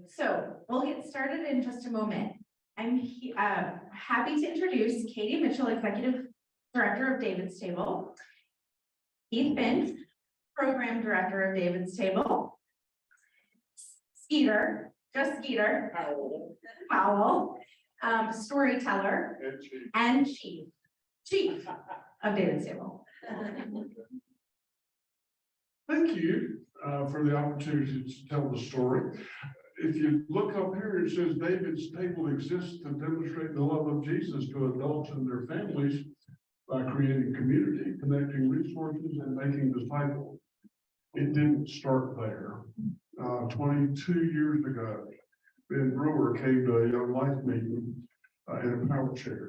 So we'll get started in just a moment. I'm happy to introduce Katie Mitchell, Executive Director of David's Table, Keith Finch, Program Director of David's Table, Skeeter, Powell, storyteller, and chief of David's Table. Thank you for the opportunity to tell the story. If you look up here, it says David's Table exists to demonstrate the love of Jesus to adults and their families by creating community, connecting resources, and making disciples. It didn't start there. 22 years ago, Ben Brewer came to a Young Life meeting in a power chair.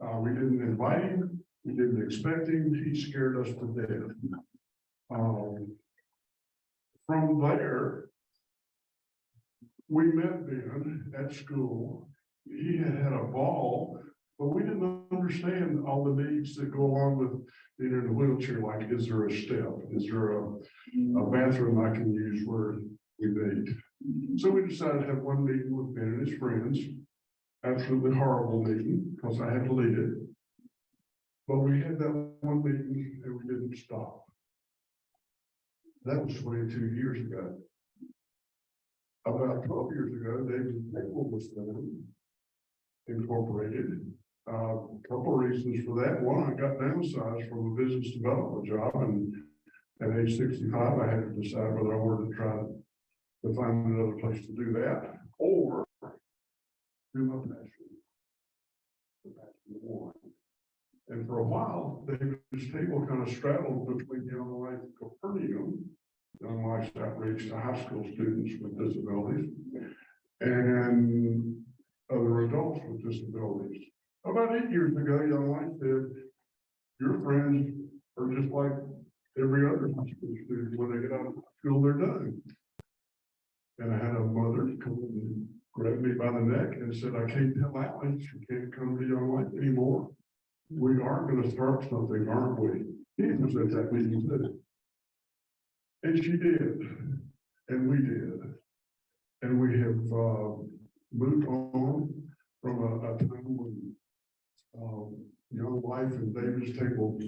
We didn't invite him. We didn't expect him. He scared us to death. From there, we met Ben at school. He had a ball, but we didn't understand all the needs that go along with being in a wheelchair. Like, is there a step? Is there a bathroom I can use where we need? So we decided to have one meeting with Ben and his friends. Absolutely horrible meeting because I had to lead it. But we had that one meeting and we didn't stop. That was 22 years ago. About 12 years ago, David's Table was incorporated. A couple of reasons for that. One, I got downsized from a business development job, and at age 65, I had to decide whether I wanted to try to find another place to do that or do my passion. And for a while, David's Table kind of straddled between Young Life Capernaum, Young Life's outreach to high school students with disabilities, and other adults with disabilities. About 8 years ago, Young Life said, your friends are just like every other high school student. When they get out of school, they're done. And I had a mother come and grab me by the neck and said, I can't tell Alex, she can't come to Young Life anymore. We are going to start something, aren't we? He was at that meeting too. And she did, and we did. And we have moved on from a time when Young Life and David's Table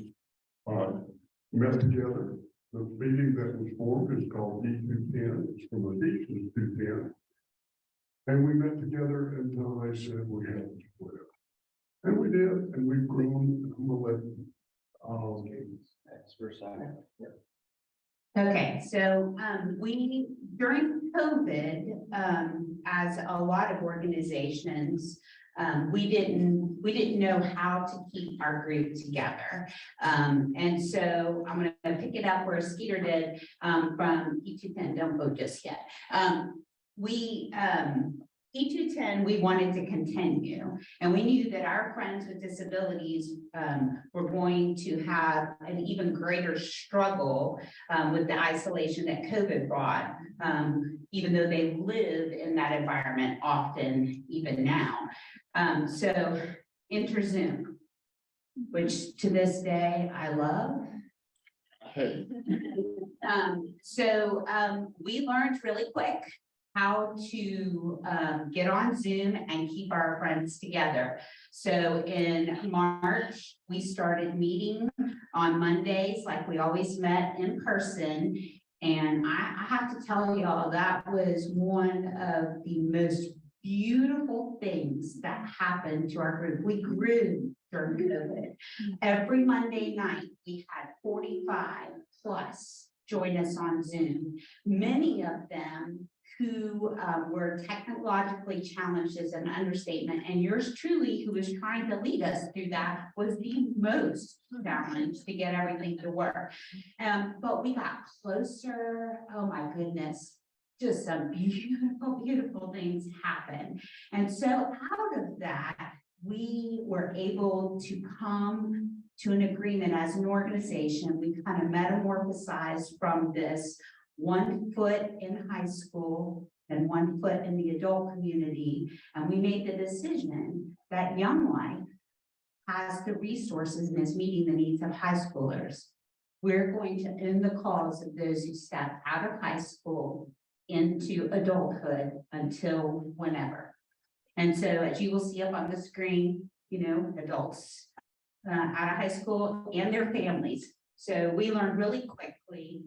met together. The meeting that was formed is called D210. It's from the Ephesians 2:10. And we met together until they said we had to split. And we did, and we've grown. I'm gonna let Okay, so we during COVID, as a lot of organizations, we didn't know how to keep our group together. And so I'm going to pick it up where Skeeter did from E210. Don't vote just yet. E210, we wanted to continue, and we knew that our friends with disabilities were going to have an even greater struggle with the isolation that COVID brought, even though they live in that environment often, even now. So enter Zoom, which to this day I love. We learned really quick how to get on Zoom and keep our friends together. So in March, we started meeting on Mondays like we always met in person. And I have to tell y'all, that was one of the most beautiful things that happened to our group. We grew during COVID. Every Monday night, we had 45 plus join us on Zoom. Many of them who were technologically challenged is an understatement, and yours truly, who was trying to lead us through that, was the most challenged to get everything to work. But we got closer. Oh my goodness, just some beautiful, beautiful things happen. And so out of that, we were able to come to an agreement as an organization. We kind of metamorphosized from this 1 foot in high school and 1 foot in the adult community. And we made the decision that Young Life has the resources and is meeting the needs of high schoolers. We're going to end the cause of those who step out of high school into adulthood until whenever. And so as you will see up on the screen, you know, adults out of high school and their families. So we learned really quickly,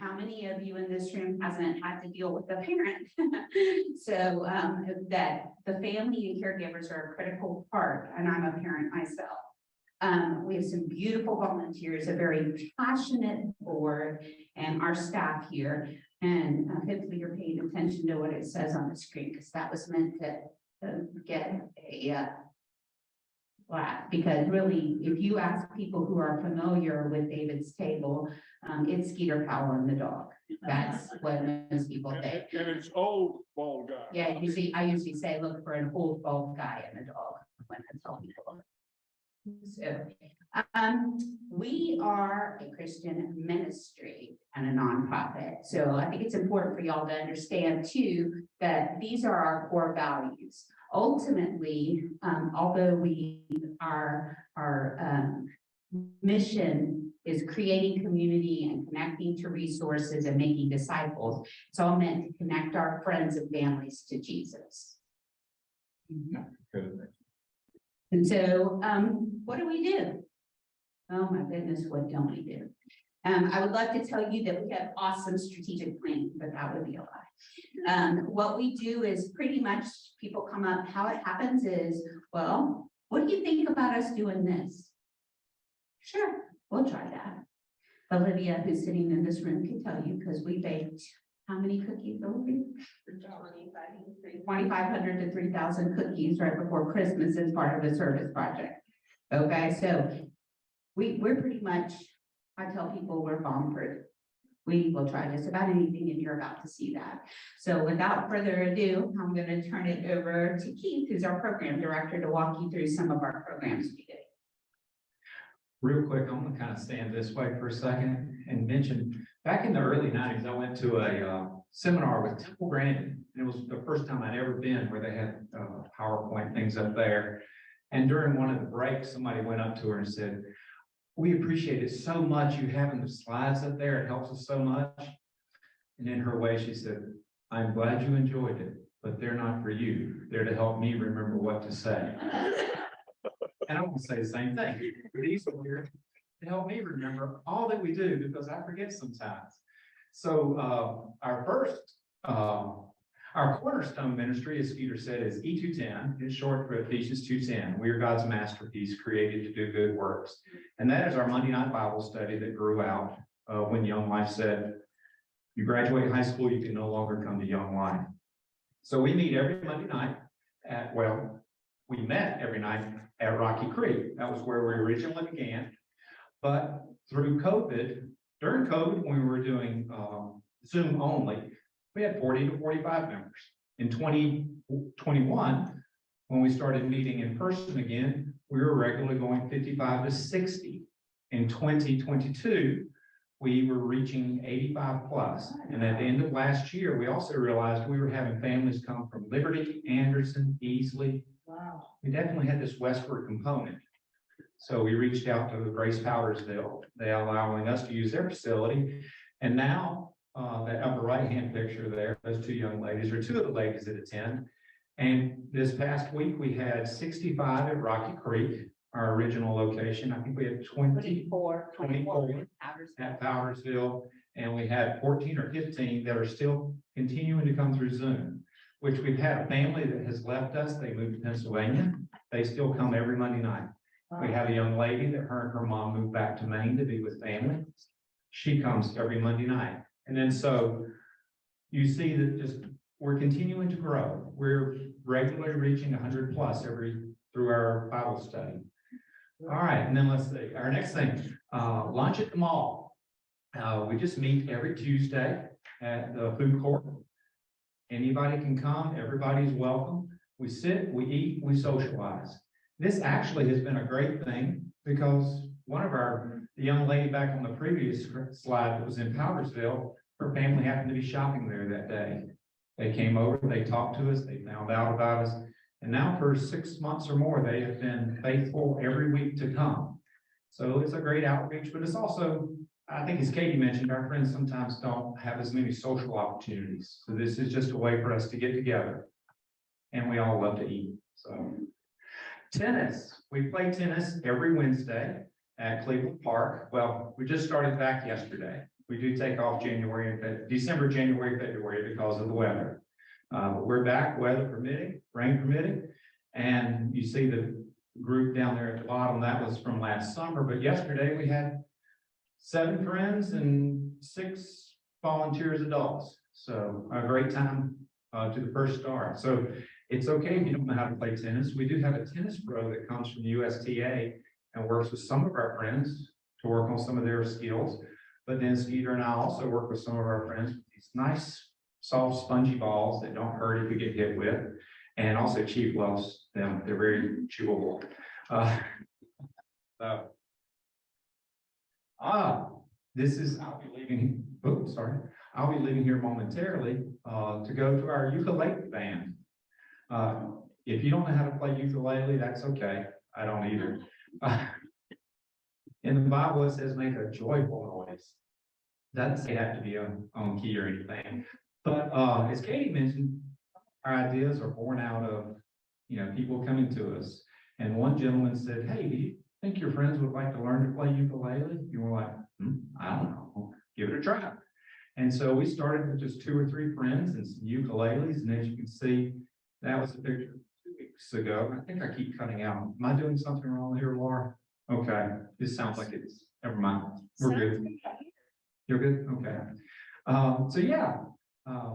how many of you in this room hasn't had to deal with a parent? So that the family and caregivers are a critical part, and I'm a parent myself. We have some beautiful volunteers, a very passionate board, and our staff here. And hopefully you're paying attention to what it says on the screen, because that was meant to get a laugh. Because really, if you ask people who are familiar with David's Table, it's Skeeter Powell and the dog. That's what most people think. And it's old bald guy. Yeah, I usually say, look for an old bald guy and a dog when I tell people. So, we are a Christian ministry and a nonprofit. So I think it's important for y'all to understand too, that these are our core values. Ultimately, although our mission is creating community and connecting to resources and making disciples, it's all meant to connect our friends and families to Jesus. And so, what do we do? Oh my goodness, what don't we do? I would love to tell you that we have awesome strategic planning, but that would be a lie. What we do is pretty much people come up, how it happens is, well, what do you think about us doing this? Sure, we'll try that. Olivia, who's sitting in this room, can tell you, because we baked how many cookies, Olivia? 2,500 to 3,000 cookies right before Christmas as part of a service project. Okay, so we're pretty much, I tell people we're bomb-proof. We will try just about anything, and you're about to see that. So without further ado, I'm going to turn it over to Keith, who's our program director, to walk you through some of our programs we do. Real quick, I'm gonna kind of stand this way for a second and mention, back in the early 90s, I went to a seminar with Temple Grandin, and it was the first time I'd ever been where they had PowerPoint things up there. And during one of the breaks, somebody went up to her and said, "We appreciate it so much you having the slides up there. It helps us so much." And in her way, she said, "I'm glad you enjoyed it, but they're not for you. They're to help me remember what to say." And I'm gonna say the same thing. These are here to help me remember all that we do, because I forget sometimes. So our cornerstone ministry, as Peter said, is E210. It's short for Ephesians 2:10. We are God's masterpiece, created to do good works. And that is our Monday night Bible study that grew out when Young Life said, you graduate high school, you can no longer come to Young Life. So we meet every Monday night we met every night at Rocky Creek. That was where we originally began. But through COVID, during COVID, when we were doing Zoom only, we had 40 to 45 members. In 2021, when we started meeting in person again, we were regularly going 55 to 60. In 2022, we were reaching 85 plus. And at the end of last year, we also realized we were having families come from Liberty, Anderson, Easley. Wow. We definitely had this westward component. So we reached out to Grace Powdersville, they allowing us to use their facility. And now that upper right-hand picture there, those two young ladies are two of the ladies that attend. And this past week, we had 65 at Rocky Creek, our original location. I think we had 24 at Powdersville, and we had 14 or 15 that are still continuing to come through Zoom, which we've had a family that has left us. They moved to Pennsylvania. They still come every Monday night. We have a young lady that her and her mom moved back to Maine to be with family. She comes every Monday night. And then so you see that we're continuing to grow. We're regularly reaching 100 plus through our Bible study. All right, and then let's see, our next thing, lunch at the mall. We just meet every Tuesday at the food court. Anybody can come, everybody's welcome. We sit, we eat, we socialize. This actually has been a great thing because the young lady back on the previous slide that was in Powdersville, her family happened to be shopping there that day. They came over, they talked to us, they found out about us. And now for 6 months or more, they have been faithful every week to come. So it's a great outreach, but it's also I think as Katie mentioned, our friends sometimes don't have as many social opportunities. So this is just a way for us to get together. And we all love to eat, so. Tennis, we play tennis every Wednesday at Cleveland Park. Well, we just started back yesterday. We do take off December, January, February because of the weather. But we're back, weather permitting, rain permitting. And you see the group down there at the bottom, that was from last summer. But yesterday we had 7 friends and 6 volunteers adults. So a great time to the first start. So it's okay if you don't know how to play tennis. We do have a tennis pro that comes from USTA and works with some of our friends to work on some of their skills. But then Skeeter and I also work with some of our friends with these nice, soft, spongy balls that don't hurt if you get hit with. And also Chief loves them. They're very chewable. I'll be leaving, I'll be leaving here momentarily to go to our ukulele band. If you don't know how to play ukulele, that's okay. I don't either. In the Bible, it says make a joyful noise. Doesn't say have to be on key or anything. But as Katie mentioned, our ideas are born out of, people coming to us. And one gentleman said, "Hey, do you think your friends would like to learn to play ukulele?" You were like, I don't know, give it a try. And so we started with just 2 or 3 friends and some ukuleles. And as you can see, that was a picture 2 weeks ago. I think I keep cutting out. Am I doing something wrong here, Laura? Okay, this sounds like it's, never mind. We're good. You're good? Okay. So yeah,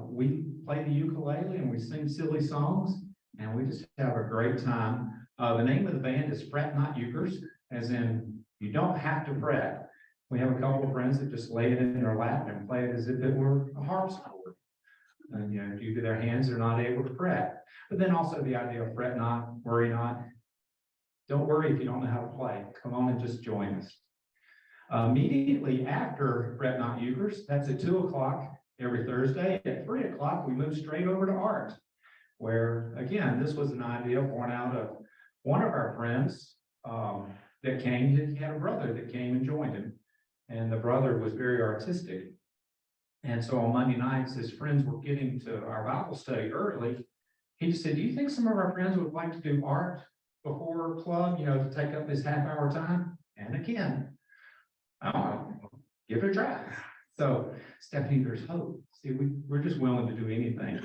we play the ukulele and we sing silly songs and we just have a great time. The name of the band is Fret Not Ukers, as in you don't have to fret. We have a couple of friends that just lay it in their lap and play it as if it were a harpsichord. And due to their hands, they're not able to fret. But then also the idea of fret not, worry not. Don't worry if you don't know how to play. Come on and just join us. Immediately after Fret Not Ukers, that's at 2 o'clock every Thursday. At 3 o'clock, we move straight over to art, where again, this was an idea born out of one of our friends that came. He had a brother that came and joined him, and the brother was very artistic. And so on Monday nights, his friends were getting to our Bible study early. He just said, "Do you think some of our friends would like to do art before club, to take up this half-hour time?" And again, I don't know, give it a try. So Stephanie, there's hope. See, we're just willing to do anything.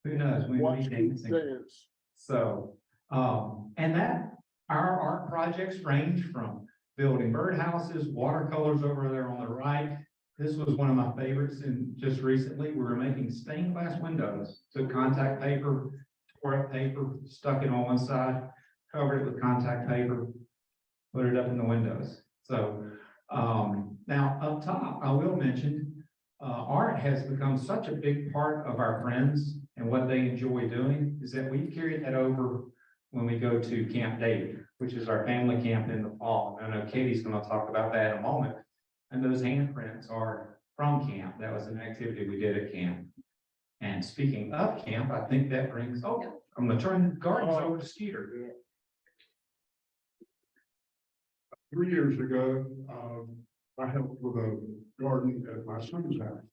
Who knows? We Watch may kids dance. dance. So, and that our art projects range from building birdhouses, watercolors over there on the right. This was one of my favorites, and just recently we were making stained glass windows. Took contact paper, tore up paper, stuck it on one side, covered it with contact paper, put it up in the windows. So now up top, I will mention, art has become such a big part of our friends and what they enjoy doing is that we carry that over when we go to Camp David, which is our family camp in the fall. I know Katie's going to talk about that in a moment. And those handprints are from camp. That was an activity we did at camp. And speaking of camp, I think that brings, I'm going to turn the gardens over to Skeeter. 3 years ago, I helped with a garden at my son's house.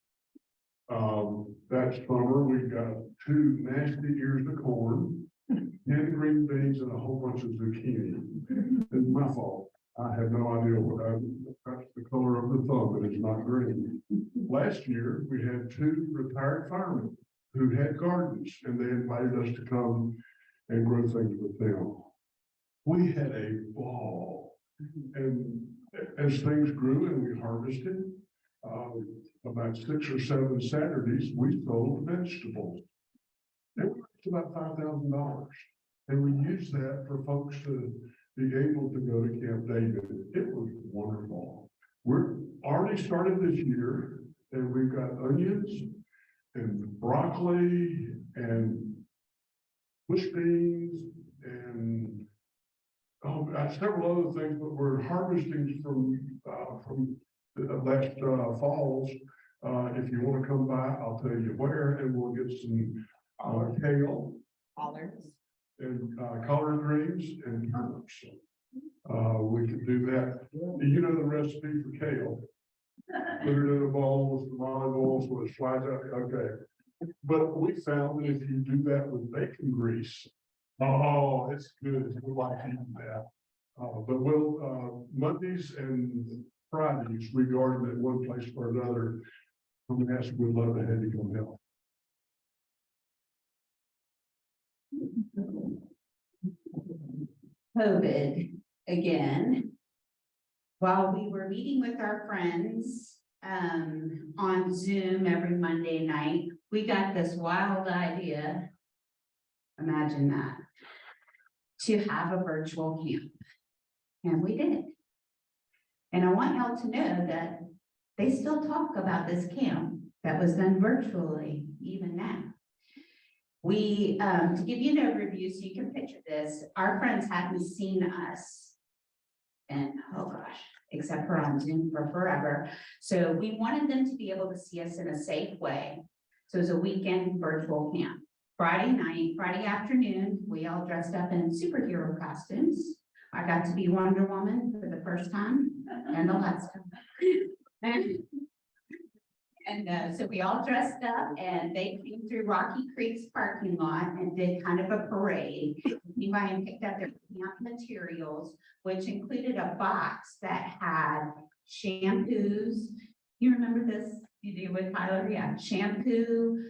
That summer, we got 2 nasty ears of corn, 10 green beans, and a whole bunch of zucchini. It's my fault. I have no idea that's the color of the thumb, and it's not green. Last year, we had 2 retired firemen who had gardens, and they invited us to come and grow things with them. We had a ball, and as things grew and we harvested, about 6 or 7 Saturdays, we sold vegetables. And we raised about $5,000, and we used that for folks to be able to go to Camp David. It was wonderful. We're already started this year, and we've got onions and broccoli and bush beans and several other things, but we're harvesting from the last falls. If you want to come by, I'll tell you where, and we'll get some kale Collards. and collard greens and turnips. We could do that. You know the recipe for kale? Put it in a bowl with some olive oil so it slides out, okay. But we found that if you do that with bacon grease, oh, it's good. We like eating that. But we'll, Mondays and Fridays, we garden at one place or another. I'm gonna ask, we'd love to have you come help. COVID again. While we were meeting with our friends on Zoom every Monday night, we got this wild idea. Imagine that, to have a virtual camp. And we did. And I want y'all to know that they still talk about this camp that was done virtually even now. We, to give you an overview so you can picture this, our friends hadn't seen us and oh gosh, except for on Zoom for forever. So we wanted them to be able to see us in a safe way. So it was a weekend virtual camp. Friday night, Friday afternoon, we all dressed up in superhero costumes. I got to be Wonder Woman for the first time and the last time. And so we all dressed up and they came through Rocky Creek's parking lot and did kind of a parade. Came by and picked up their camp materials, which included a box that had shampoos. You remember this? You do with Tyler? Yeah, shampoo,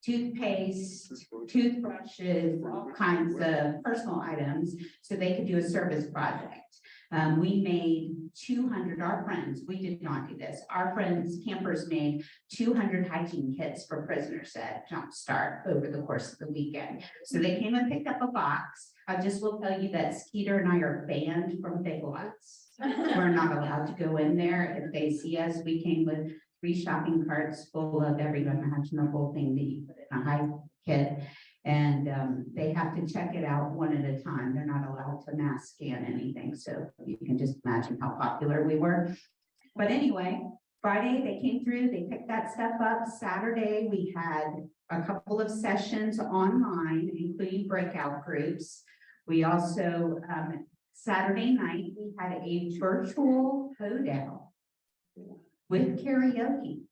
toothpaste, toothbrushes, all kinds of personal items, so they could do a service project. We made 200, our friends, we did not do this. Our friends, campers made 200 hygiene kits for prisoners at Jumpstart over the course of the weekend. So they came and picked up a box. I just will tell you that Skeeter and I are banned from Big Lots. We're not allowed to go in there. If they see us, we came with 3 shopping carts full of every imaginable thing that you put in a high kit. And they have to check it out one at a time. They're not allowed to mass scan anything. So you can just imagine how popular we were. But anyway, Friday they came through, they picked that stuff up. Saturday, we had a couple of sessions online, including breakout groups. We also, Saturday night, we had a virtual hoedown with karaoke.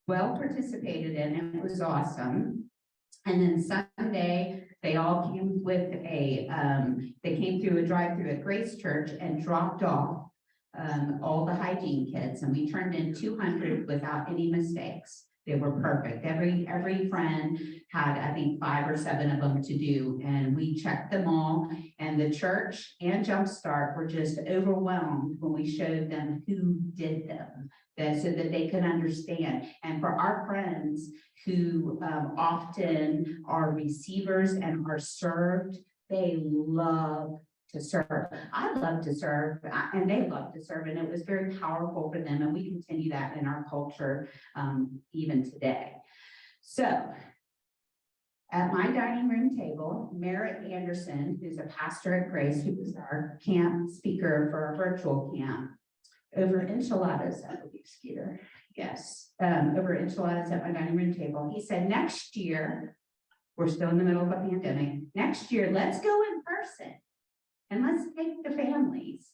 Well participated in, it was awesome. And then Sunday, they all came with a, they came through a drive-through at Grace Church and dropped off all the hygiene kits, and we turned in 200 without any mistakes. They were perfect. Every friend had, I think, 5 or 7 of them to do, and we checked them all. And the church and Jumpstart were just overwhelmed when we showed them who did them, so that they could understand. And for our friends who often are receivers and are served, they love to serve. I love to serve, and they love to serve, and it was very powerful for them, and we continue that in our culture even today. So at my dining room table, Merritt Anderson, who's a pastor at Grace, who was our camp speaker for our virtual camp, over enchiladas, I believe, Skeeter, yes, over enchiladas at my dining room table, he said, next year, we're still in the middle of a pandemic, next year, let's go in person. And let's take the families.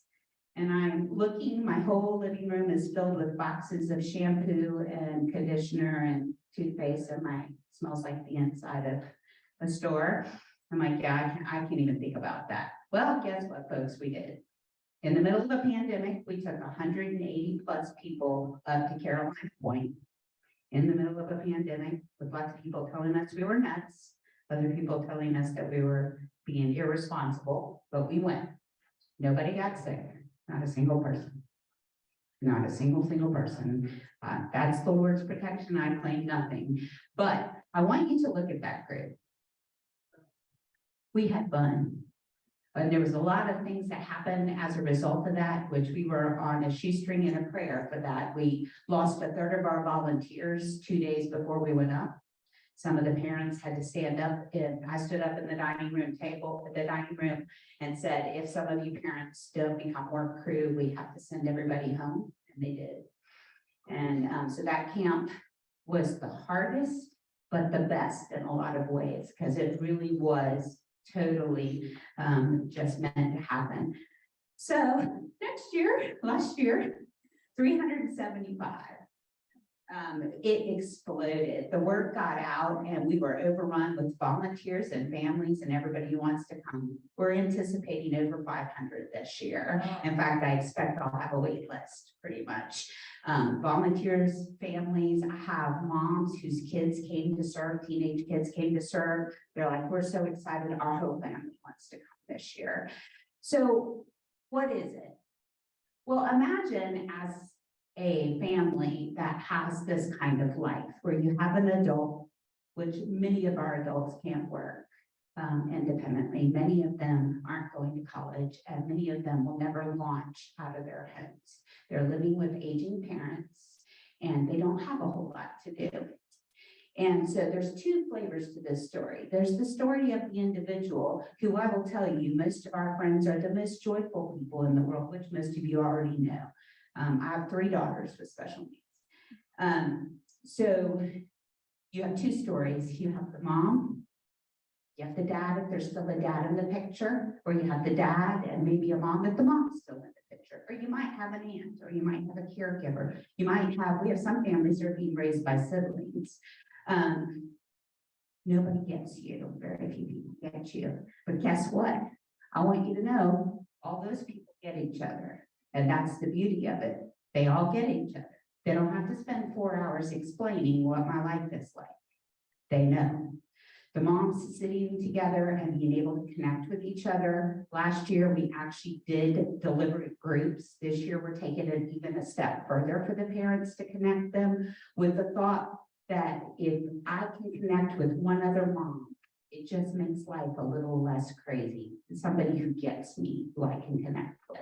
And I'm looking, my whole living room is filled with boxes of shampoo and conditioner and toothpaste, and smells like the inside of a store. I'm like, yeah, I can't even think about that. Well, guess what, folks, we did. In the middle of a pandemic, we took 180 plus people up to Carolina Point in the middle of a pandemic, with lots of people telling us we were nuts, other people telling us that we were being irresponsible, but we went. Nobody got sick, not a single person. Not a single person. That's the Lord's protection. I claim nothing. But I want you to look at that group. We had fun. And there was a lot of things that happened as a result of that, which we were on a shoestring and a prayer for that. We lost a third of our volunteers 2 days before we went up. Some of the parents had to stand up, and I stood up in the dining room and said, if some of you parents don't become work crew, we have to send everybody home, and they did. And so that camp was the hardest, but the best in a lot of ways, because it really was totally just meant to happen. So last year, 375. It exploded. The word got out and we were overrun with volunteers and families and everybody who wants to come. We're anticipating over 500 this year. In fact, I expect I'll have a wait list pretty much. Volunteers, families, I have moms whose kids came to serve, teenage kids came to serve. They're like, we're so excited. Our whole family wants to come this year. So what is it? Well, imagine as a family that has this kind of life where you have an adult, which many of our adults can't work independently. Many of them aren't going to college and many of them will never launch out of their homes. They're living with aging parents and they don't have a whole lot to do. And so there's two flavors to this story. There's the story of the individual who I will tell you, most of our friends are the most joyful people in the world, which most of you already know. I have 3 daughters with special needs. So you have 2 stories. You have the mom, you have the dad, if there's still a dad in the picture, or you have the dad and maybe a mom if the mom's still in the picture, or you might have an aunt, or you might have a caregiver. We have some families that are being raised by siblings. Nobody gets you, very few people get you, but guess what? I want you to know all those people get each other. And that's the beauty of it. They all get each other. They don't have to spend 4 hours explaining what my life is like. They know. The moms sitting together and being able to connect with each other. Last year, we actually did deliberate groups. This year, we're taking it even a step further for the parents to connect them with the thought that if I can connect with one other mom, it just makes life a little less crazy. Somebody who gets me, who I can connect with.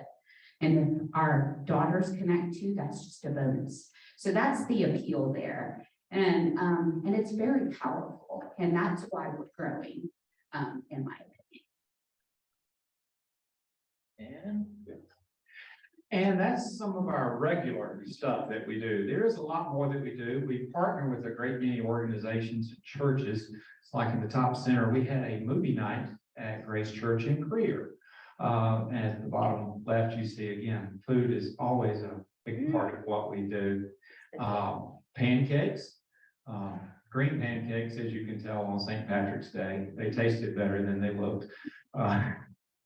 And if our daughters connect to, that's just a bonus. So that's the appeal there. And it's very powerful. And that's why we're growing, in my opinion. And that's some of our regular stuff that we do. There is a lot more that we do. We partner with a great many organizations and churches. It's like in the top center, we had a movie night at Grace Church in Greer. And at the bottom left, you see again, food is always a big part of what we do. Pancakes, green pancakes, as you can tell on St. Patrick's Day, they tasted better than they looked.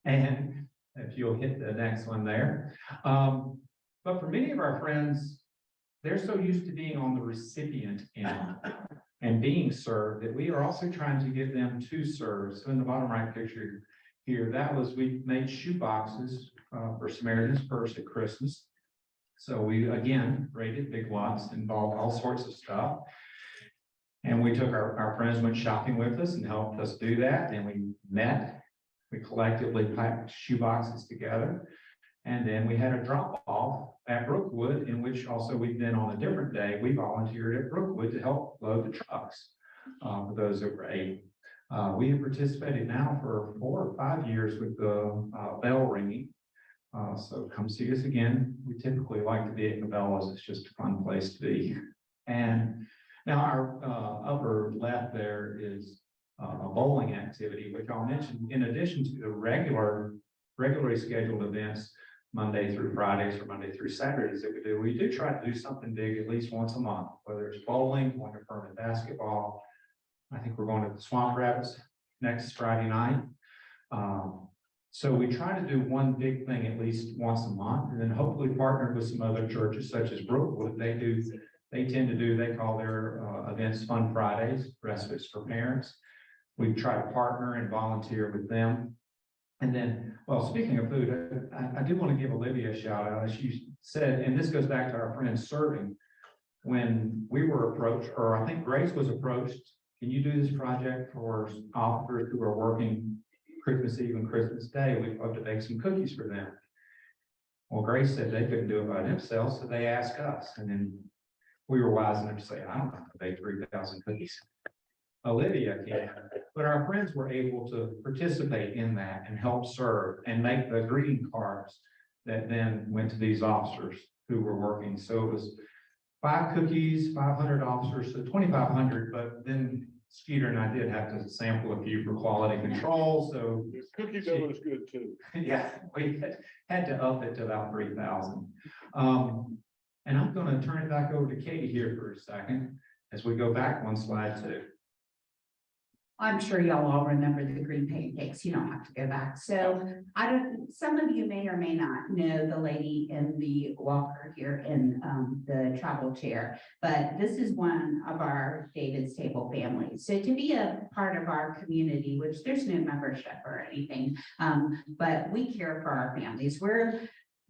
And if you'll hit the next one there. But for many of our friends, they're so used to being on the recipient end and being served that we are also trying to get them to serve. So in the bottom right picture here, we made shoe boxes for Samaritan's Purse at Christmas. So we, again, rated big lots, involved all sorts of stuff. And we took our friends went shopping with us and helped us do that. And we met, we collectively packed shoe boxes together. And then we had a drop off at Brookwood, in which also we've been on a different day. We volunteered at Brookwood to help load the trucks for those that were able. We have participated now for 4 or 5 years with the bell ringing. So come see us again. We typically like to be at Cabela's. It's just a fun place to be. And now our upper left there is a bowling activity, which I'll mention in addition to the regularly scheduled events, Monday through Fridays or Monday through Saturdays that we do. We do try to do something big at least once a month, whether it's bowling, going to permanent basketball. I think we're going to the Swamp Rapids next Friday night. So we try to do one big thing at least once a month, and then hopefully partner with some other churches such as Brookwood. They call their events Fun Fridays, Respites for Parents. We try to partner and volunteer with them. And then, well, speaking of food, I do want to give Olivia a shout out. As she said, and this goes back to our friends serving, when we were approached, or I think Grace was approached, can you do this project for officers who are working Christmas Eve and Christmas Day? We'd love to bake some cookies for them. Well, Grace said they couldn't do it by themselves, so they asked us. And then we were wise enough to say, I don't have to bake 3,000 cookies. Olivia can, but our friends were able to participate in that and help serve and make the greeting cards that then went to these officers who were working. So it was 5 cookies, 500 officers, so 2,500, but then Skeeter and I did have to sample a few for quality control, so This cookie dough is good too. yeah, we had to up it to about 3,000. And I'm gonna turn it back over to Katie here for a second, as we go back one slide too. I'm sure y'all all remember the green pancakes. You don't have to go back. So some of you may or may not know the lady in the walker here in the travel chair, but this is one of our David's Table families. So to be a part of our community, which there's no membership or anything, but we care for our families.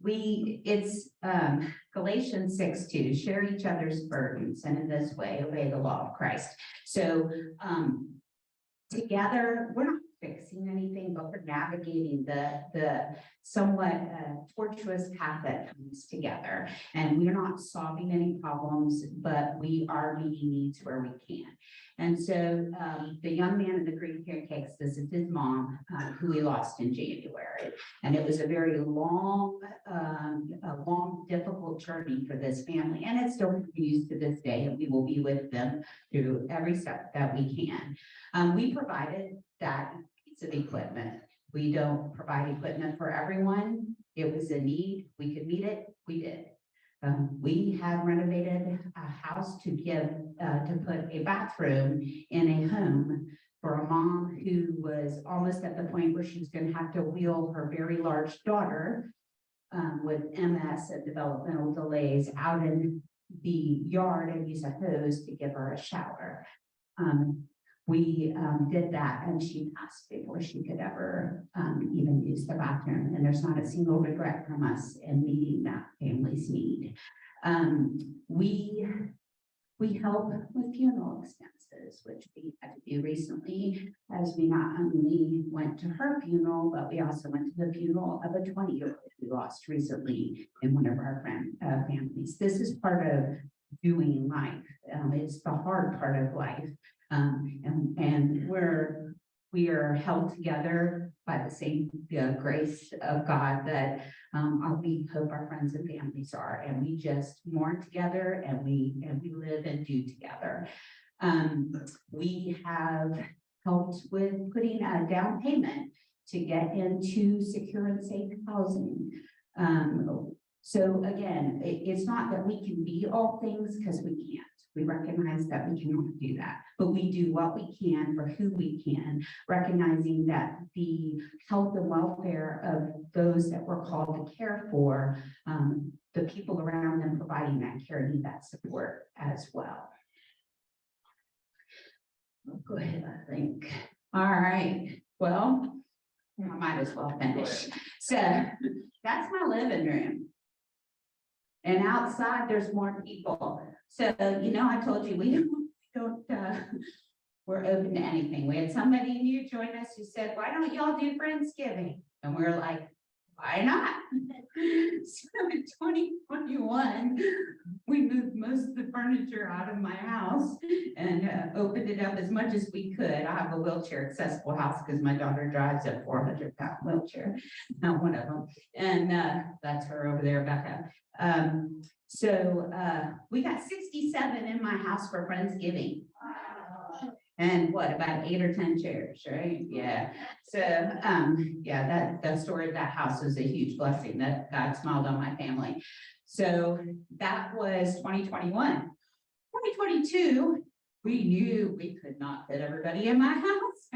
It's Galatians 6:2, share each other's burdens, and in this way, obey the law of Christ. So, together, we're not fixing anything, but we're navigating the somewhat tortuous path that comes together. And we're not solving any problems, but we are meeting needs where we can. And so the young man in the green pancakes, this is his mom, who we lost in January. And it was a very long, difficult journey for this family. And it still continues to this day, and we will be with them through every step that we can. We provided that piece of equipment. We don't provide equipment for everyone. It was a need. We could meet it. We did. We have renovated a house to put a bathroom in a home for a mom who was almost at the point where she was going to have to wheel her very large daughter with MS and developmental delays out in the yard and use a hose to give her a shower. We did that, and she passed before she could ever even use the bathroom. And there's not a single regret from us in meeting that family's need. We help with funeral expenses, which we had to do recently, as we not only went to her funeral, but we also went to the funeral of a 20-year-old we lost recently in one of our families. This is part of doing life. It's the hard part of life. And we are held together by the same grace of God that we hope our friends and families are, and we just mourn together, and we live and do together. We have helped with putting a down payment to get into secure and safe housing. So again, it's not that we can be all things, because we can't. We recognize that we cannot do that, but we do what we can for who we can, recognizing that the health and welfare of those that we're called to care for, the people around them providing that care need that support as well. Go ahead, I think. All right, well, I might as well finish. So that's my living room. And outside, there's more people. So, I told you, we're open to anything. We had somebody new join us who said, why don't y'all do Friendsgiving? And we're like, why not? So in 2021, we moved most of the furniture out of my house and opened it up as much as we could. I have a wheelchair accessible house because my daughter drives a 400-pound wheelchair, not one of them. And that's her over there, Becca. So we got 67 in my house for Friendsgiving. And what, about 8 or 10 chairs, right? Yeah. So, yeah, that story of that house was a huge blessing that God smiled on my family. So that was 2021. 2022, we knew we could not fit everybody in my house.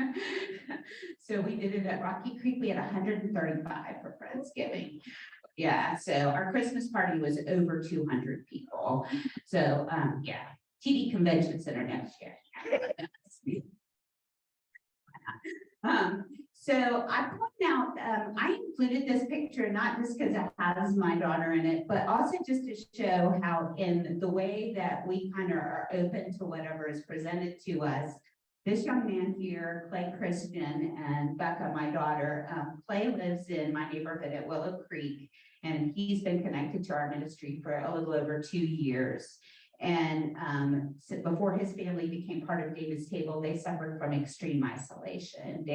So we did it at Rocky Creek. We had 135 for Friendsgiving. Yeah, so our Christmas party was over 200 people. So, yeah, TD Convention Center next year. So I point out, I included this picture, not just because it has my daughter in it, but also just to show how in the way that we kind of are open to whatever is presented to us. This young man here, Clay Christian, and Becca, my daughter, Clay lives in my neighborhood at Willow Creek, and he's been connected to our ministry for a little over 2 years. And so before his family became part of David's Table, they suffered from extreme isolation.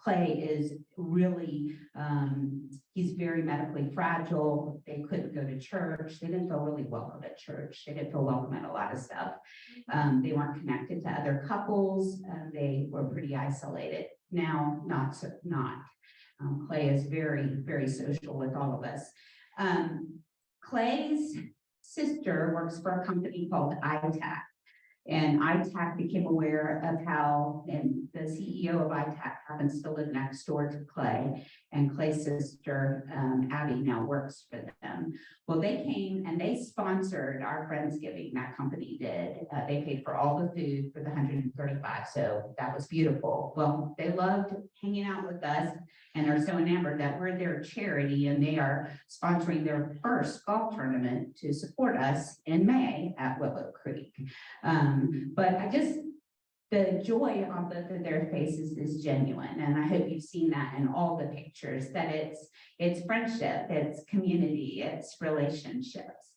Clay is really, he's very medically fragile. They couldn't go to church. They didn't feel really welcome at church. They didn't feel welcome at a lot of stuff. They weren't connected to other couples. They were pretty isolated. Now, not. Clay is very, very social with all of us. Clay's sister works for a company called ITAC. And ITAC became aware of how, and the CEO of ITAC happens to live next door to Clay, and Clay's sister, Abby, now works for them. Well, they came and they sponsored our Friendsgiving, that company did. They paid for all the food for the 135, so that was beautiful. Well, they loved hanging out with us and are so enamored that we're their charity, and they are sponsoring their first golf tournament to support us in May at Willow Creek. But the joy on both of their faces is genuine. And I hope you've seen that in all the pictures, that it's friendship, it's community, it's relationships.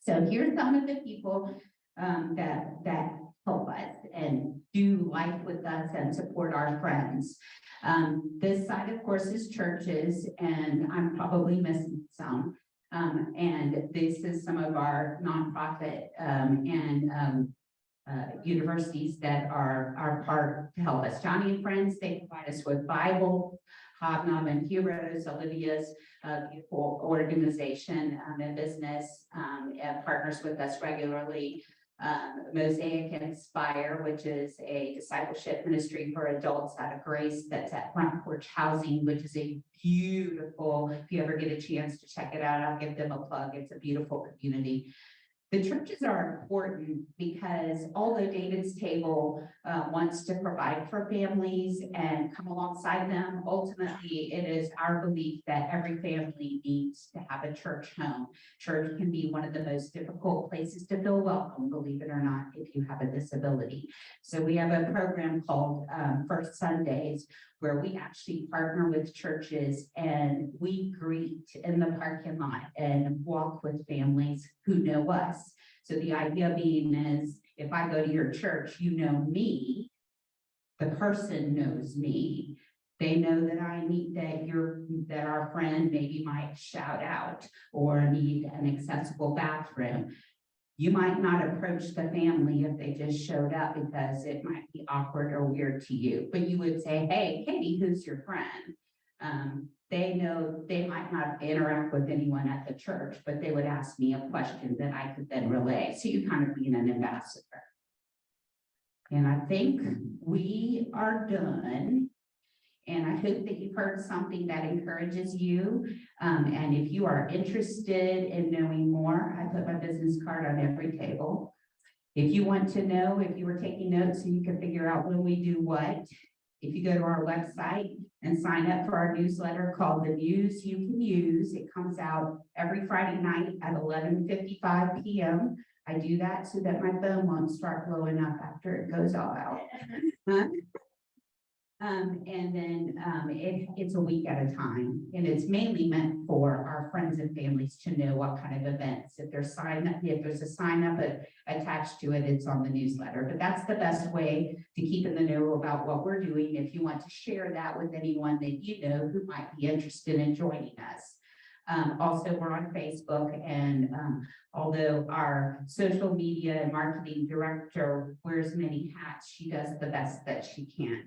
So here's some of the people that help us and do life with us and support our friends. This side, of course, is churches, and I'm probably missing some. And this is some of our nonprofit universities that are part to help us. Johnny and Friends, they provide us with Bible, Hobnob and Heroes, Olivia's beautiful organization and business, partners with us regularly. Mosaic Inspire, which is a discipleship ministry for adults out of Grace, that's at Front Porch Housing, which is a beautiful, if you ever get a chance to check it out, I'll give them a plug. It's a beautiful community. The churches are important because although David's Table wants to provide for families and come alongside them, ultimately it is our belief that every family needs to have a church home. Church can be one of the most difficult places to feel welcome, believe it or not, if you have a disability. So we have a program called First Sundays, where we actually partner with churches and we greet in the parking lot and walk with families who know us. So the idea being is, if I go to your church, you know me, the person knows me. They know that I need that our friend maybe might shout out or need an accessible bathroom. You might not approach the family if they just showed up because it might be awkward or weird to you, but you would say, hey, Katie, who's your friend? They know they might not interact with anyone at the church, but they would ask me a question that I could then relay. So you kind of being an ambassador. And I think we are done. And I hope that you've heard something that encourages you. And if you are interested in knowing more, I put my business card on every table. If you want to know, if you were taking notes so you can figure out when we do what, if you go to our website and sign up for our newsletter called The News You Can Use, it comes out every Friday night at 11:55 p.m. I do that so that my phone won't start blowing up after it goes all out. And then it's a week at a time, and it's mainly meant for our friends and families to know what kind of events. If there's a sign up attached to it, it's on the newsletter. But that's the best way to keep in the know about what we're doing. If you want to share that with anyone that you know who might be interested in joining us. Also, we're on Facebook, and although our social media and marketing director wears many hats, she does the best that she can.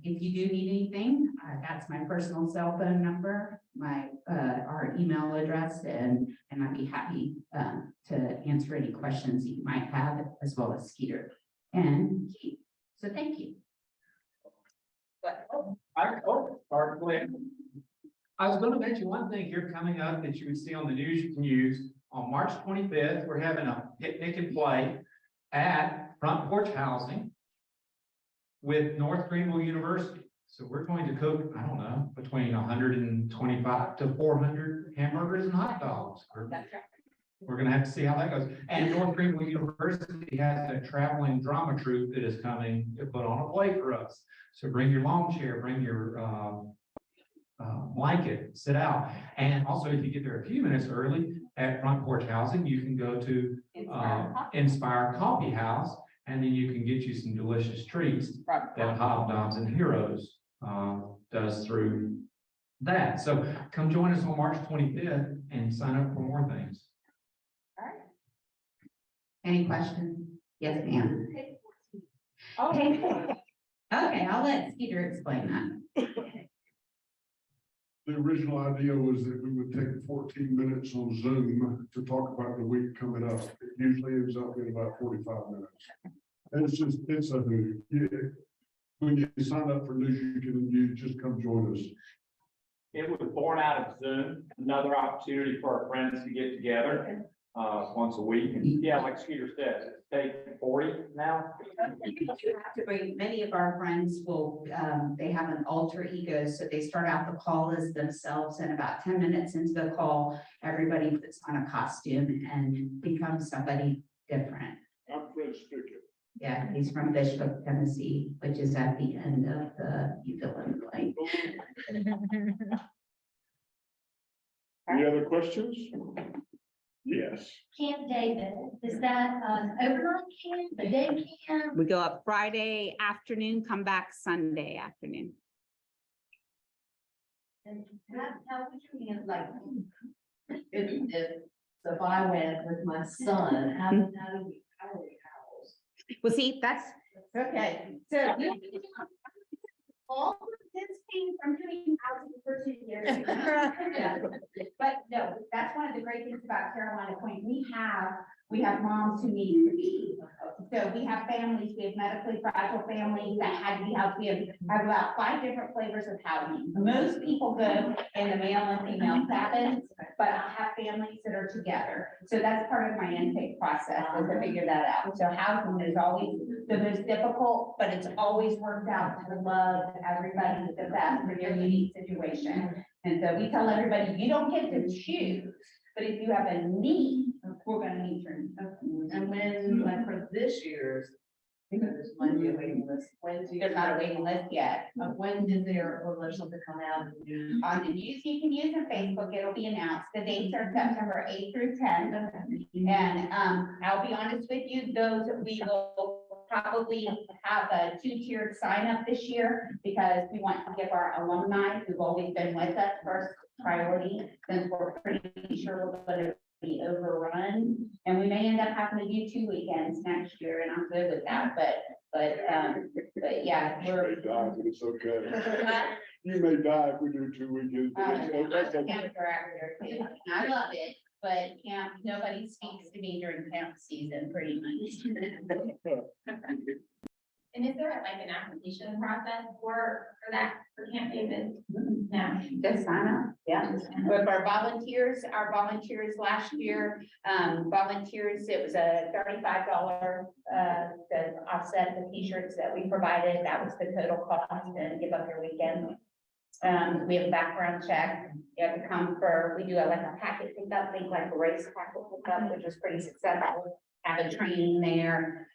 If you do need anything, that's my personal cell phone number, our email address, and I'd be happy to answer any questions that you might have, as well as Skeeter and Keith. So thank you. I was going to mention one thing here coming up that you can see on the news you can use. On March 25th, we're having a picnic and play at Front Porch Housing with North Greenville University. So we're going to cook, I don't know, between 125 to 400 hamburgers and hot dogs. We're going to have to see how that goes. And North Greenville University has a traveling drama troupe that is coming to put on a play for us. So bring your lawn chair, bring your blanket, sit out. And also, if you get there a few minutes early at Front Porch Housing, you can go to Inspire Coffee House, And then you can get you some delicious treats that Hobnobs and Heroes does through that. So come join us on March 25th and sign up for more things. Any questions? Yes, ma'am. Okay, I'll let Skeeter explain that. The original idea was that we would take 14 minutes on Zoom to talk about the week coming up. It usually ends up in about 45 minutes. And it's a hoot. When you sign up for news, you just come join us. It was born out of Zoom, another opportunity for our friends to get together once a week. And yeah, like Skeeter said, it's take 40 now. You have to bring, many of our friends will, they have an alter ego, so they start out the call as themselves, and about 10 minutes into the call, everybody puts on a costume and becomes somebody different. I'm Fred Spickett. Yeah, he's from Bishop, Tennessee, which is at the end of the, you fill in the blank. Any other questions? Yes. Camp David, is that an overnight camp, a day camp? We go up Friday afternoon, come back Sunday afternoon. And how would you handle, like, if I went with my son, how do we house? Well, see, that's, Okay, so all of this came from doing housing for 2 years. Yeah. But no, that's one of the great things about Carolina Point. We have moms who need to be. So we have families, we have medically fragile families that had to be housed. We have about 5 different flavors of housing. Most people go in the male and female cabins, but I have families that are together. So that's part of my intake process, is to figure that out. So housing is always the most difficult, but it's always worked out to love everybody the best for their unique situation. And so we tell everybody, you don't get to choose, but if you have a need, we're gonna meet your needs. And when, like for this year's, there's Monday a waiting list, Wednesday. There's not a waiting list yet. When did will there something come out? And do? On the news you can use on Facebook, it'll be announced. The dates are September 8th through 10th. And I'll be honest with you, those we will probably have a 2-tiered sign up this year, because we want to give our alumni who've always been with us first priority, since we're pretty sure we're going to be overrun, and we may end up having to do 2 weekends next year, and I'm good with that. But yeah, You may die, but it's okay. You may die if we do 2 weekends. That's okay. camp director too. I love it, but camp, nobody speaks to me during camp season, pretty much. And is there like an application process for that, for Camp David? No. Just sign up, yeah. With our volunteers last year, it was a $35 to offset the t-shirts that we provided. That was the total cost, and give up your weekend. We have a background check. You have to come we do like a packet pickup, think like a race packet pickup, which was pretty successful. Have a training there.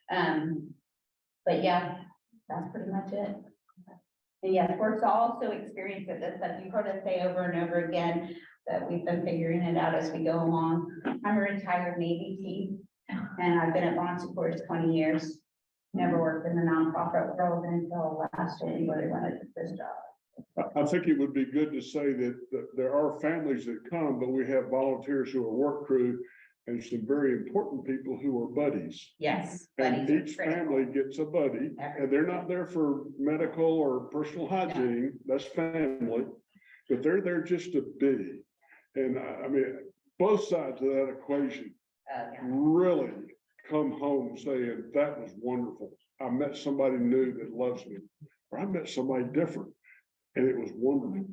But yeah, that's pretty much it. And yes, we're also experienced at this, but you've heard us say over and over again that we've been figuring it out as we go along. I'm a retired Navy chief, and I've been at Bon Secours 20 years. Never worked in the nonprofit world until last January when I took this job. I think it would be good to say that there are families that come, but we have volunteers who are work crew and some very important people who are buddies. Yes. And buddies are each critical. family gets a buddy, and they're not there for medical or personal hygiene, that's family, but they're there just to be. And I mean, both sides of that equation Yeah. really come home saying, that was wonderful. I met somebody new that loves me, or I met somebody different, and it was wonderful.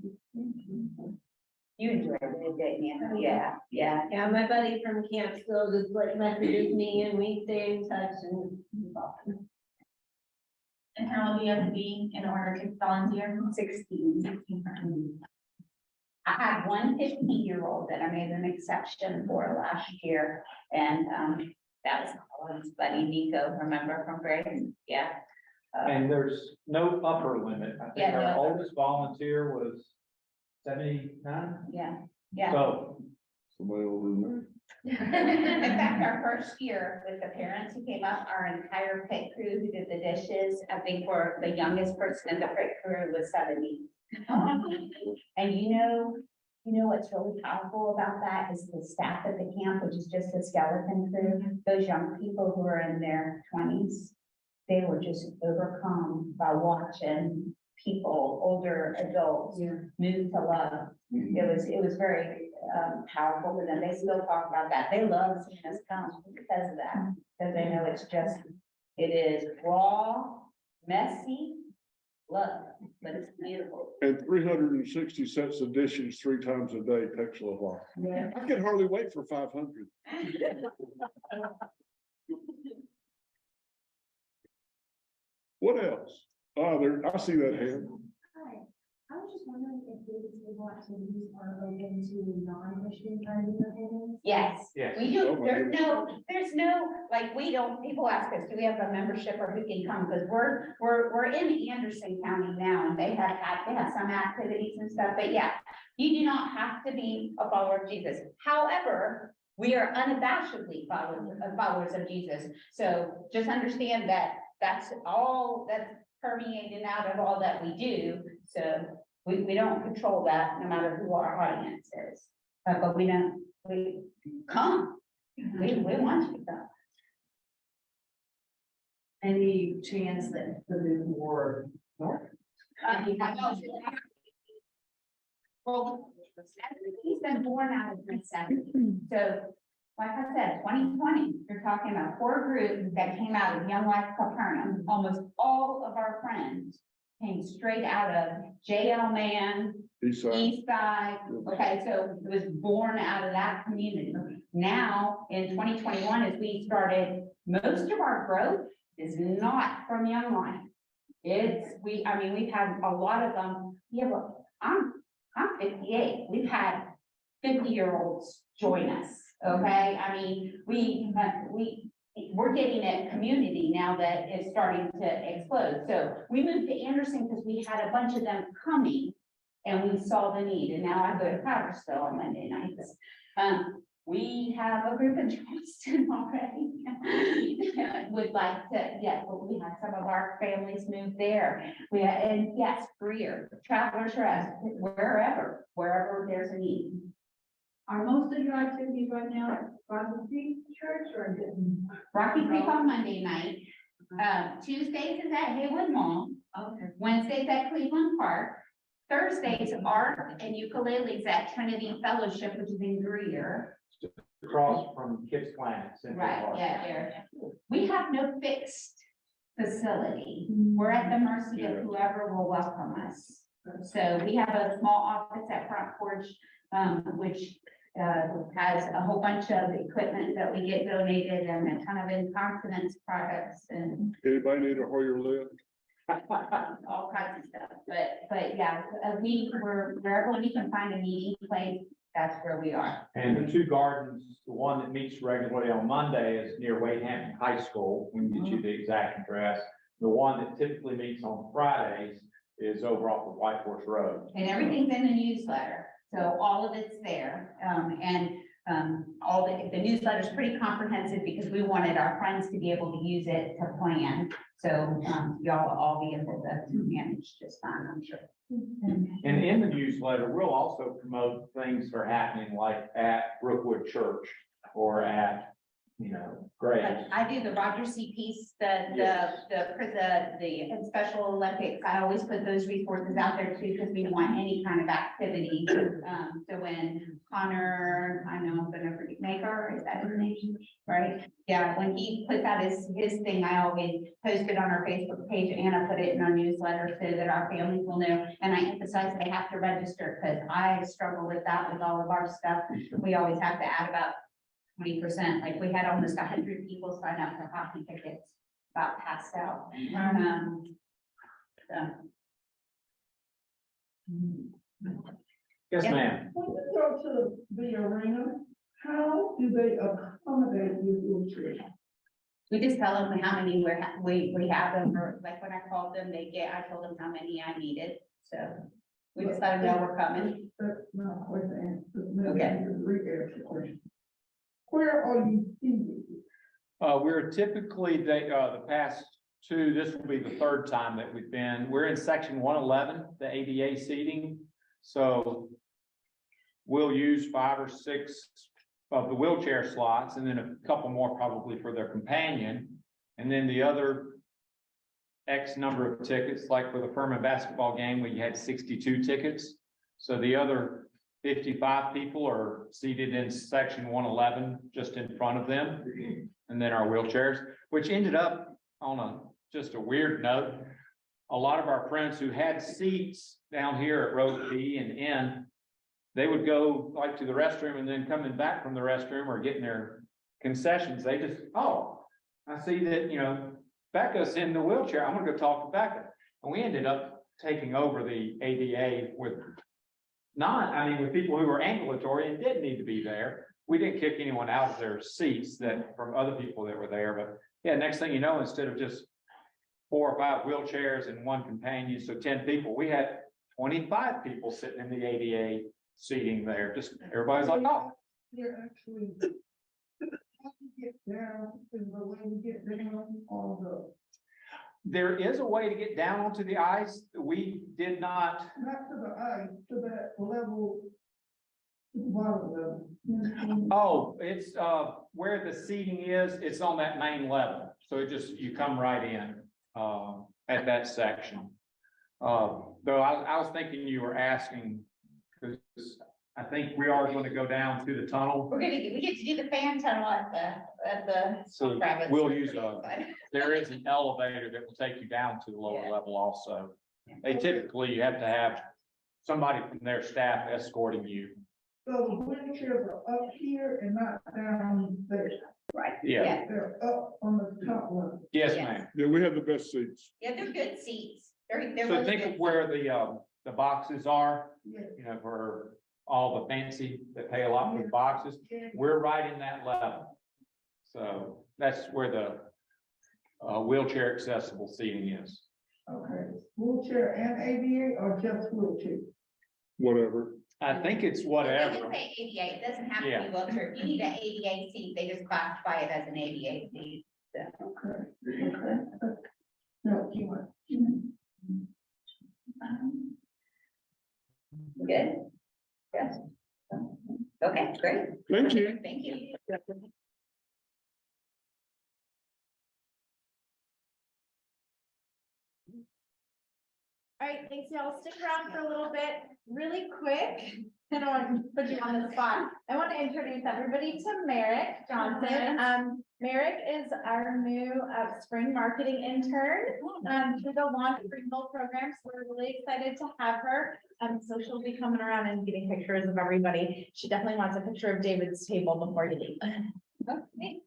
You enjoyed it, didn't you? Yeah, yeah. Yeah, my buddy from camp still just like messages me, and we stay in touch and. And how long do you have to be in order to volunteer? 16. I had one 15-year-old that I made an exception for last year, and that was Colin's buddy Nico, remember from Grace? Yeah. And there's no upper limit. I think Yeah, our no. oldest volunteer was 79. Yeah, yeah. So Somebody older than me. In fact, our first year with the parents who came up, our entire pit crew who did the dishes, I think we're the youngest person in the pit crew was 70. And you know what's really powerful about that is the staff at the camp, which is just a skeleton crew, those young people who are in their 20s. They were just overcome by watching people, older adults, move to love. It was very powerful to them. They still talk about that. They love seeing us come because of that, because they know it is raw, messy, love, but it's beautiful. And 360 sets of dishes 3 times a day takes a while. I can hardly wait for 500. What else? I see that hand. Hi, I was just wondering if David's Table activities are open to non-Christian friends of his? Yes. Yes. We do, Oh, my there's no, like, we don't, people ask us, do we have a membership or who can come? Because we're in Anderson County now, and they have some activities and stuff, but yeah, you do not have to be a follower of Jesus. However, we are unabashedly followers of Jesus. So just understand that that's all that's permeated out of all that we do. So we don't control that, no matter who our audience is. But we come. We want you to come. Any chance that the move more north? Well, he's been born out of the 70s. So, like I said, 2020, you're talking about 4 groups that came out of Young Life Capernaum. Almost all of our friends came straight out of JL Man, East Side. Okay, so it was born out of that community. Now, in 2021, as we started, most of our growth is not from Young Life. We've had a lot of them. I'm 58. We've had 50-year-olds join us. Okay, I mean, we're getting a community now that is starting to explode. So we moved to Anderson because we had a bunch of them coming and we saw the need. And now I go to Powdersville on Monday nights. We have a group in Charleston already. Would like to, but we have some of our families move there. And yes, Greer, Travelers Rest, wherever there's a need. Are most of your activities right now at Rocky Creek Church or? Rocky Creek on Monday night. Tuesdays is at Haywood Mall. Okay. Wednesdays at Cleveland Park. Thursdays art and ukuleles at Trinity Fellowship, which is in Greer. Across from Kids Planet. Central Right, Park. yeah, there. We have no fixed facility. We're at the mercy of whoever will welcome us. So we have a small office at Front Porch, which has a whole bunch of equipment that we get donated and a ton of incontinence products and Anybody need a Hoyer lift? all kinds of stuff. But yeah, wherever we can find a meeting place, that's where we are. And the 2 gardens, the one that meets regularly on Monday is near Wade Hampton High School. We can get you the exact address. The one that typically meets on Fridays is over off of White Horse Road. And everything's in the newsletter, so all of it's there. All the newsletter is pretty comprehensive because we wanted our friends to be able to use it to plan. So y'all will all be able to manage just fine, I'm sure. And in the newsletter, we'll also promote things that are happening like at Brookwood Church or at, Grace. Like I do the Roger C. Peace, the Special Olympics. I always put those resources out there too, because we want any kind of activity. So when Connor, I know I'm gonna forget, Maker, is that his name? Right? Yeah, when he puts out his thing, I always post it on our Facebook page and I put it in our newsletter so that our families will know. And I emphasize they have to register because I struggle with that with all of our stuff. We always have to add about 20%, like we had almost 100 people sign up for hockey tickets, about passed out. Yes, Yeah. ma'm. When you go to the arena, how do they accommodate you wheelchair? We just tell them how many we have them, or like when I called them, I told them how many I needed, so. We just let them know we're coming. That's not quite the answer. Maybe Okay. I can re-ask the question. Where are you seated? We're typically, the past two, this will be the third time that we've been, we're in section 111, the ADA seating. So we'll use 5 or 6 of the wheelchair slots and then a couple more probably for their companion. And then the other X number of tickets, like for the Furman basketball game, we had 62 tickets. So the other 55 people are seated in section 111, just in front of them. And then our wheelchairs, which ended up on just a weird note. A lot of our friends who had seats down here at row B and N, they would go like to the restroom and then coming back from the restroom or getting their concessions, they just, oh, I see that, you know, Becca's in the wheelchair. I'm gonna go talk to Becca. And we ended up taking over the ADA with with people who were ambulatory and didn't need to be there. We didn't kick anyone out of their seats that from other people that were there, but yeah, next thing you know, instead of just 4 or 5 wheelchairs and 1 companion, so 10 people, we had 25 people sitting in the ADA seating there. Just everybody's like, oh, You're actually. How do you get down, is the way to get down on the, there is a way to get down onto the ice. We did not. not to the ice, to that level. To the bottom level. Oh, it's where the seating is, it's on that main level. So it just, you come right in at that section. Though I was thinking you were asking, because I think we are going to go down to the tunnel. We get to do the fan tunnel at the. So Travis. we'll use there is an elevator that will take you down to the lower Yeah. level also. They typically, you have to have somebody from their staff escorting you. So the wheelchairs are up here and not down there. Right. Yeah. They're up on the top level. Yes, Yes. ma'am. Yeah, we have the best seats. Yeah, they're good seats. They're So really think good of where the boxes are, Yes. you know, for all the fancy that pay a lot for the boxes. We're right in that level. So that's where the wheelchair accessible seating is. Okay, wheelchair and ADA or just wheelchair? Whatever. I think it's They whatever. just say ADA, it doesn't have to Yeah. be wheelchair. If you need an ADA seat, they just classify it as an ADA seat. Okay, okay. No, you want. Good? Yes. Okay, great. Thank you. Thank you. All right, thanks, y'all. Stick around for a little bit, really quick. I don't want to put you on the spot. I want to introduce everybody to Merrick Johnson. Merrick is our new spring marketing intern through the Launch Greenville program. So we're really excited to have her. So she'll be coming around and getting pictures of everybody. She definitely wants a picture of David's table before you leave. Okay.